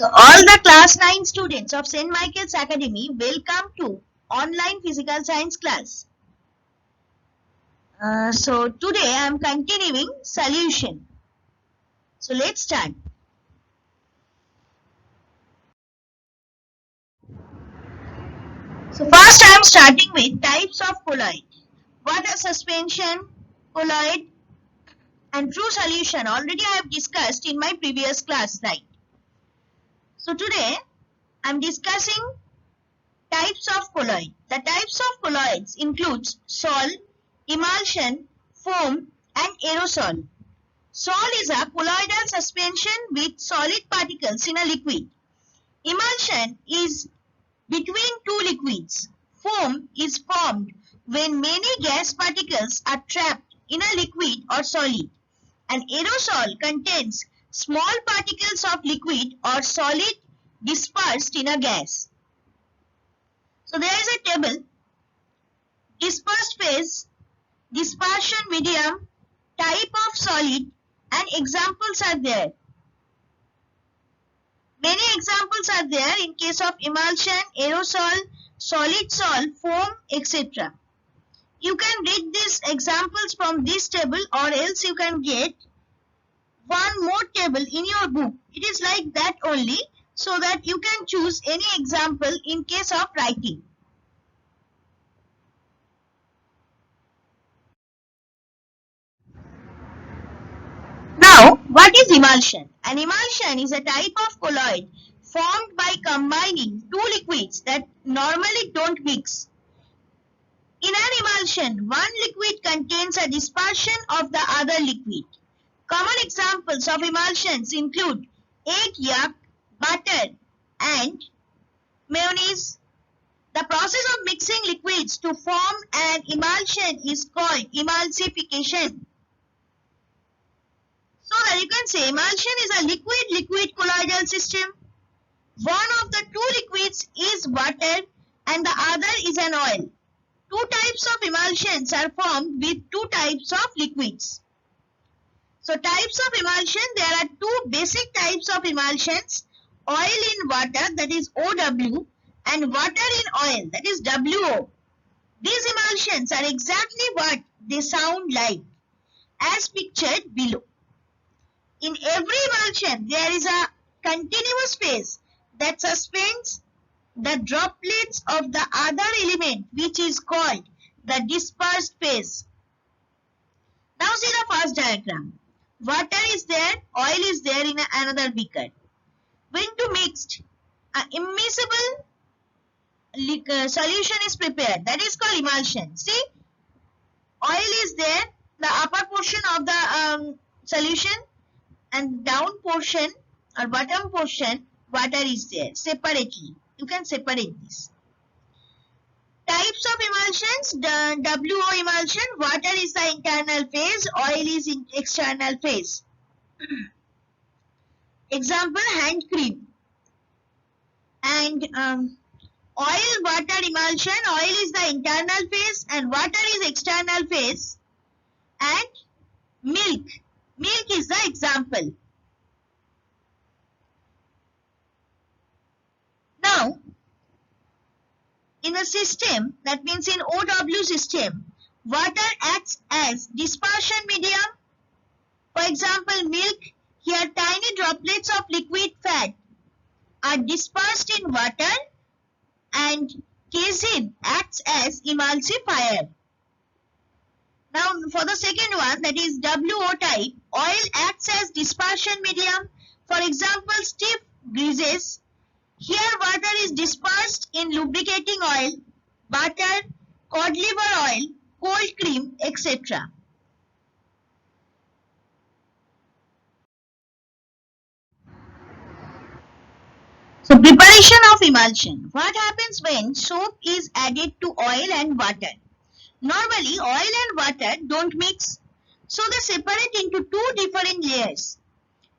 So all the class 9 students of St. Michael's Academy, welcome to online physical science class. So today I am continuing solution. So let's start. So first I am starting with types of colloid. What are suspension, colloid and true solution already I have discussed in my previous class, right? So today I am discussing types of colloid. The types of colloids includes sol, emulsion, foam and aerosol. Sol is a colloidal suspension with solid particles in a liquid. Emulsion is between two liquids. Foam is formed when many gas particles are trapped in a liquid or solid. An aerosol contains small particles of liquid or solid dispersed in a gas. So there is a table: dispersed phase, dispersion medium, type of solid, and examples are there. Many examples are there in case of emulsion, aerosol, solid sol, foam, etc. You can read these examples from this table, or else you can get one more table in your book. It is like that only, so that you can choose any example in case of writing. Now, what is emulsion? An emulsion is a type of colloid formed by combining two liquids that normally don't mix. In an emulsion, one liquid contains a dispersion of the other liquid. Common examples of emulsions include egg yolk, butter, and mayonnaise. The process of mixing liquids to form an emulsion is called emulsification. So that you can say emulsion is a liquid-liquid colloidal system. One of the two liquids is water and the other is an oil. Two types of emulsions are formed with two types of liquids. So types of emulsion, there are two basic types of emulsions: oil in water, that is OW, and water in oil, that is WO. These emulsions are exactly what they sound like, as pictured below. In every emulsion, there is a continuous phase that suspends the droplets of the other element, which is called the dispersed phase. Now see the first diagram. Water is there, oil is there in another beaker. When to mixed, an immiscible solution is prepared. That is called emulsion. See, oil is there, the upper portion of the solution, and down portion or bottom portion, water is there separately. You can separate this. Types of emulsions: the WO emulsion, water is the internal phase, oil is in external phase. Example, hand cream. And oil water emulsion, oil is the internal phase and water is external phase. And milk is the example. Now, in a system, that means in OW system, water acts as dispersion medium. For example, milk, here tiny droplets of liquid fat are dispersed in water, and casein acts as emulsifier. Now for the second one, that is WO type, oil acts as dispersion medium. For example, stiff greases. Here water is dispersed in lubricating oil, butter, cod liver oil, cold cream, etc. So preparation of emulsion. What happens when soap is added to oil and water? Normally oil and water don't mix, so they separate into two different layers.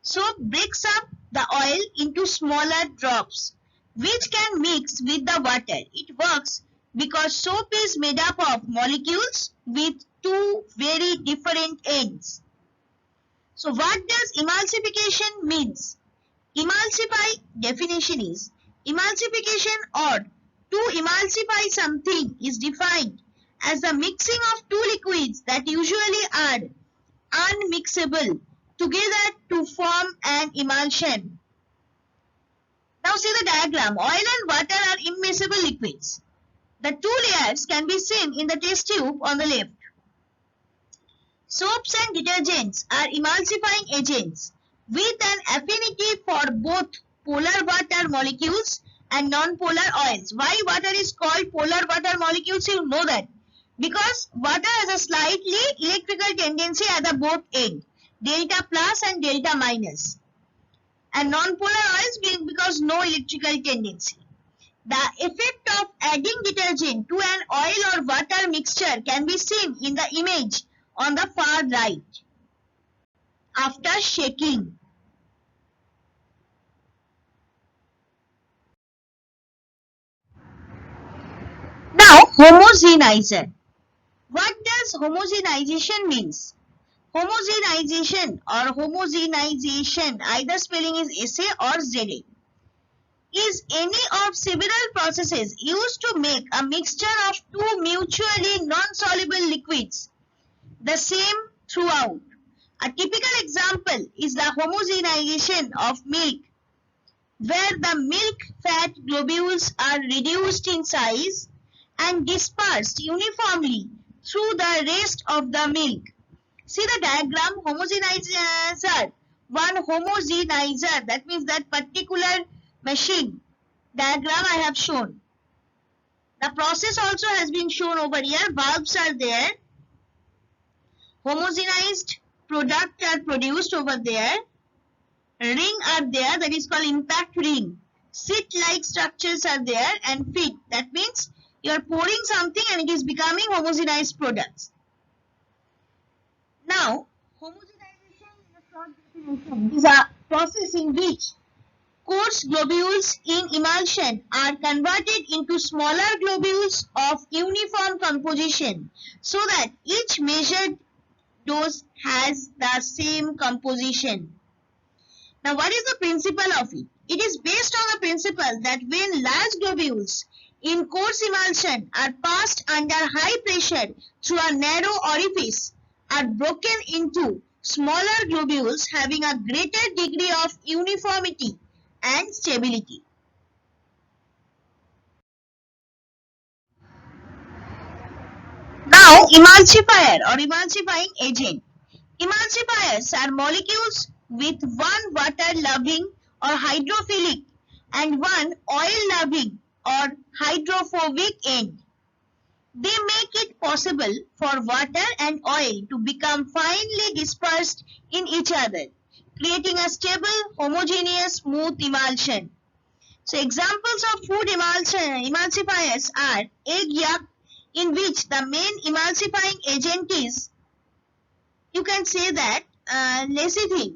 Soap breaks up the oil into smaller drops, which can mix with the water. It works because soap is made up of molecules with two very different ends. So what does emulsification means? Emulsify definition is emulsification or to emulsify something is defined as the mixing of two liquids that usually are unmixable together to form an emulsion. Now see the diagram. Oil and water are immiscible liquids. The two layers can be seen in the test tube on the left. Soaps and detergents are emulsifying agents with an affinity for both polar water molecules and non-polar oils. Why water is called polar water molecules? You know that. Because water has a slightly electrical tendency at the both end, delta plus and delta minus. And non-polar oils being because no electrical tendency. The effect of adding detergent to an oil or water mixture can be seen in the image on the far right. After shaking. Now, homogenizer. What does homogenization means? Homogenization or homogenization, either spelling is SA or ZA, is any of several processes used to make a mixture of two mutually non-soluble liquids the same throughout. A typical example is the homogenization of milk, where the milk fat globules are reduced in size and dispersed uniformly through the rest of the milk. See the diagram, homogenizer, one homogenizer, that means that particular machine diagram I have shown. The process also has been shown over here, valves are there, homogenized product are produced over there, ring are there, that is called impact ring, seat-like structures are there, and feed, that means you are pouring something and it is becoming homogenized products. Now, homogenization in a short definition is a process in which coarse globules in emulsion are converted into smaller globules of uniform composition so that each measured dose has the same composition. Now, what is the principle of it? It is based on the principle that when large globules in coarse emulsion are passed under high pressure through a narrow orifice, are broken into smaller globules having a greater degree of uniformity and stability. Now, emulsifier or emulsifying agent. Emulsifiers are molecules with one water-loving or hydrophilic and one oil-loving or hydrophobic end. They make it possible for water and oil to become finely dispersed in each other, creating a stable, homogeneous, smooth emulsion. So examples of food emulsifiers are egg yolk, in which the main emulsifying agent is, you can say that, lecithin.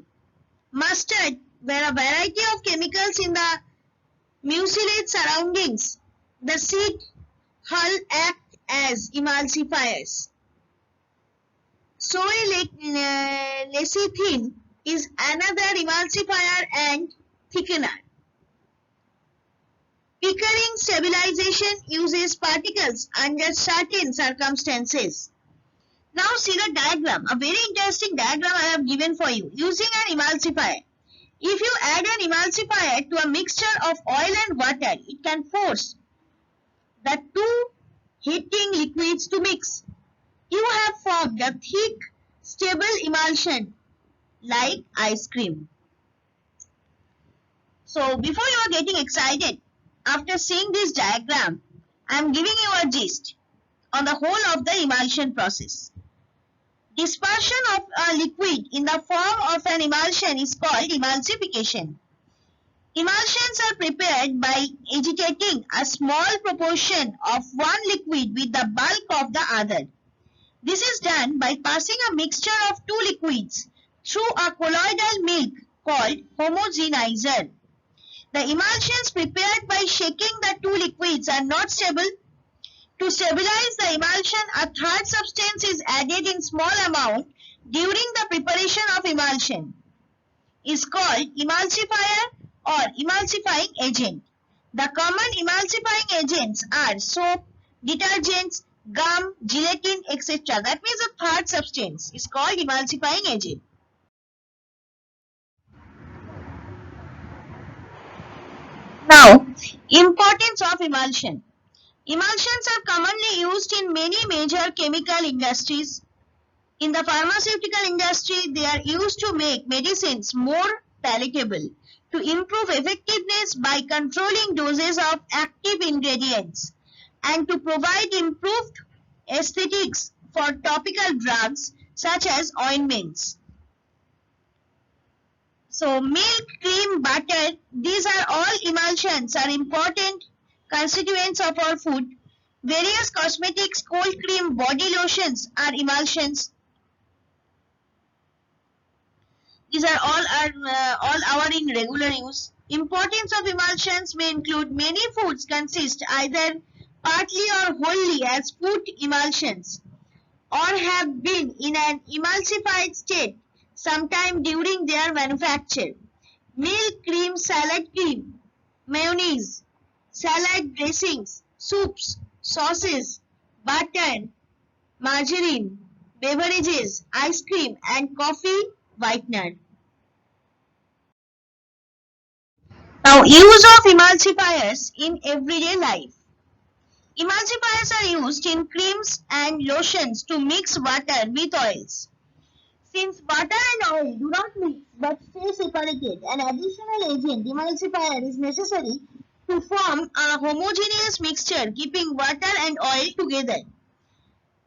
Mustard, where a variety of chemicals in the mucilage surroundings the seed hull act as emulsifiers. Soy lecithin is another emulsifier and thickener. Pickering stabilization uses particles under certain circumstances. Now see the diagram, a very interesting diagram I have given for you. Using an emulsifier. If you add an emulsifier to a mixture of oil and water, it can force the two heating liquids to mix. You have formed a thick, stable emulsion like ice cream. So before you are getting excited, after seeing this diagram, I am giving you a gist on the whole of the emulsion process. Dispersion of a liquid in the form of an emulsion is called emulsification. Emulsions are prepared by agitating a small proportion of one liquid with the bulk of the other. This is done by passing a mixture of two liquids through a colloidal milk called homogenizer. The emulsions prepared by shaking the two liquids are not stable. To stabilize the emulsion, a third substance is added in small amount during the preparation of emulsion. Is called emulsifier or emulsifying agent. The common emulsifying agents are soap, detergents, gum, gelatin, etc. That means the third substance is called emulsifying agent. Now, importance of emulsion. Emulsions are commonly used in many major chemical industries. In the pharmaceutical industry, they are used to make medicines more palatable, to improve effectiveness by controlling doses of active ingredients, and to provide improved aesthetics for topical drugs such as ointments. So milk, cream, butter, these are all emulsions are important constituents of our food. Various cosmetics, cold cream, body lotions are emulsions. These are all in regular use. Importance of emulsions may include many foods consist either partly or wholly as food emulsions or have been in an emulsified state sometime during their manufacture. Milk, cream, salad cream, mayonnaise, salad dressings, soups, sauces, butter, margarine, beverages, ice cream, and coffee whitener. Now, use of emulsifiers in everyday life. Emulsifiers are used in creams and lotions to mix water with oils. Since butter and oil do not mix but stay separated, an additional agent, emulsifier, is necessary to form a homogeneous mixture keeping water and oil together.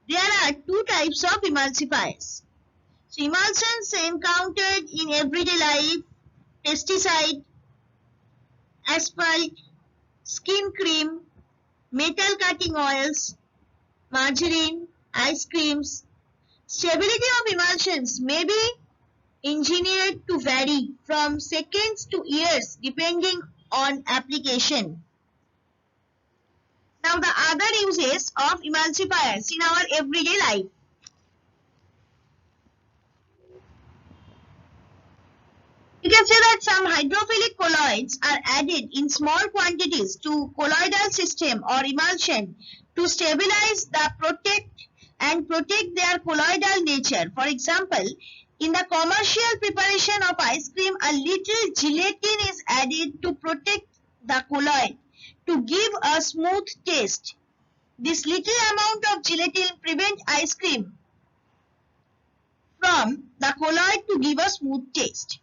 There are two types of emulsifiers. So, emulsions encountered in everyday life: pesticide, asphalt, skin cream, metal cutting oils, margarine, ice creams. Stability of emulsions may be engineered to vary from seconds to years depending on application. Now, the other uses of emulsifiers in our everyday life. You can say that some hydrophilic colloids are added in small quantities to colloidal system or emulsion to stabilize the protect their colloidal nature. For example, in the commercial preparation of ice cream, a little gelatin is added to protect the colloid to give a smooth taste. This little amount of gelatin prevents ice cream from the colloid to give a smooth taste.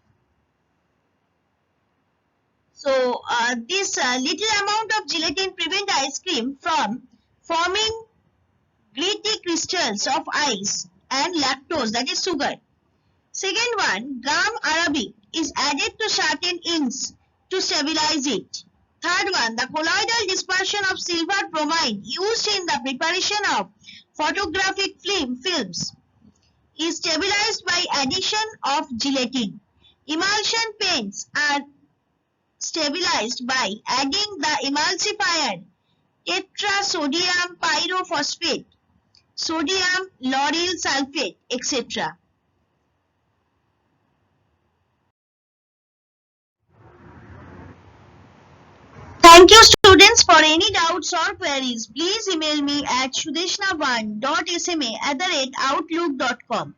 So, this little amount of gelatin prevents ice cream from forming gritty crystals of ice and lactose, that is sugar. Second one, gum arabic is added to certain inks to stabilize it. Third one, the colloidal dispersion of silver bromide used in the preparation of photographic films is stabilized by addition of gelatin. Emulsion paints are stabilized by adding the emulsifier tetrasodium pyrophosphate, sodium lauryl sulfate, etc. Thank you, students. For any doubts or queries, please email me at shudeshna1.sma@outlook.com.